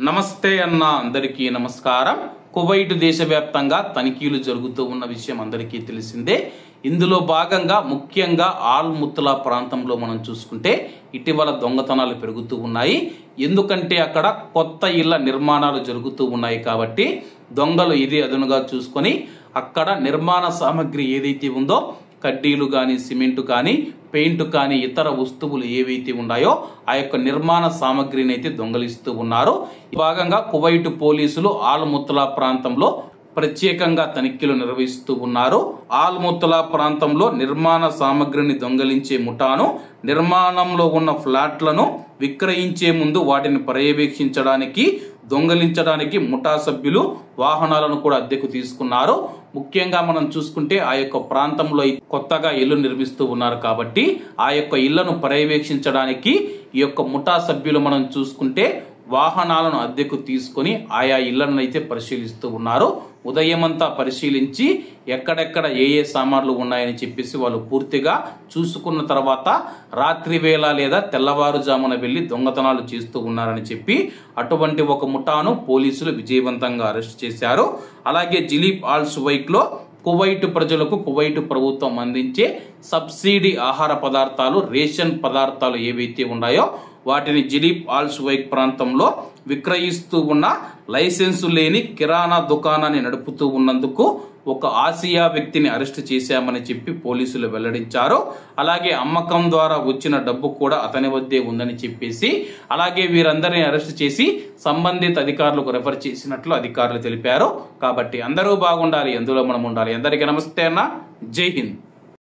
నమస్తే అన్న అందరికీ నమస్కారం. కువైట్ దేశవ్యాప్తంగా తనిఖీలు జరుగుతూ ఉన్న విషయం అందరికీ తెలిసిందే. ఇందులో భాగంగా ముఖ్యంగా ఆల్ ముత్తలా ప్రాంతంలో మనం చూసుకుంటే ఇటీవల దొంగతనాలు పెరుగుతూ ఉన్నాయి. ఎందుకంటే అక్కడ కొత్త ఇళ్ల నిర్మాణాలు జరుగుతూ ఉన్నాయి కాబట్టి దొంగలు ఇది అదునుగా చూసుకొని అక్కడ నిర్మాణ సామగ్రి ఏదైతే ఉందో కడ్డీలు కానీ, సిమెంట్ కానీ, పెయింట్ కానీ, ఇతర వస్తువులు ఏవైతే ఉన్నాయో ఆ యొక్క నిర్మాణ సామగ్రిని అయితే దొంగలిస్తూ ఉన్నారు. ఈ భాగంగా కువైట్ పోలీసులు ఆల్ ముత్తలా ప్రాంతంలో ప్రత్యేకంగా తనిఖీలు నిర్వహిస్తూ ఉన్నారు. ఆల్ ముత్తలా ప్రాంతంలో నిర్మాణ సామగ్రిని దొంగలించే ముఠాను, నిర్మాణంలో ఉన్న ఫ్లాట్లను విక్రయించే ముందు వాటిని పర్యవేక్షించడానికి, దొంగలించడానికి ముఠా సభ్యులు వాహనాలను కూడా అద్దెకు తీసుకున్నారు. ముఖ్యంగా మనం చూసుకుంటే ఆ యొక్క ప్రాంతంలో కొత్తగా ఇల్లు నిర్మిస్తూ ఉన్నారు కాబట్టి ఆ యొక్క ఇళ్లను పర్యవేక్షించడానికి ఈ యొక్క ముఠా సభ్యులు మనం చూసుకుంటే వాహనాలను అద్దెకు తీసుకొని ఆయా ఇళ్లను అయితే పరిశీలిస్తూ ఉన్నారు. ఉదయమంతా పరిశీలించి ఎక్కడెక్కడ ఏ సామాన్లు ఉన్నాయని చెప్పేసి వాళ్ళు పూర్తిగా చూసుకున్న తర్వాత రాత్రి వేళ లేదా తెల్లవారుజామున వెళ్లి దొంగతనాలు చేస్తూ ఉన్నారని చెప్పి అటువంటి ఒక ముఠాను పోలీసులు విజయవంతంగా అరెస్ట్ చేశారు. అలాగే జిలీబ్ ఆల్ సువైక్ లో కువైట్ ప్రజలకు కువైట్ ప్రభుత్వం అందించే సబ్సిడీ ఆహార పదార్థాలు, రేషన్ పదార్థాలు ఏవైతే ఉన్నాయో వాటిని జిలీబ్ ఆల్ సువైక్ ప్రాంతంలో విక్రయిస్తూ ఉన్న లైసెన్సు లేని కిరాణా దుకాణాన్ని నడుపుతూ ఉన్నందుకు ఒక ఆసియా వ్యక్తిని అరెస్ట్ చేశామని చెప్పి పోలీసులు వెల్లడించారు. అలాగే అమ్మకం ద్వారా వచ్చిన డబ్బు కూడా అతని వద్దే ఉందని చెప్పేసి అలాగే వీరందరినీ అరెస్ట్ చేసి సంబంధిత అధికారులకు రెఫర్ చేసినట్లు అధికారులు తెలిపారు. కాబట్టి అందరూ బాగుండాలి, అందులో మనం ఉండాలి. అందరికీ నమస్తే అన్న, జై హింద్.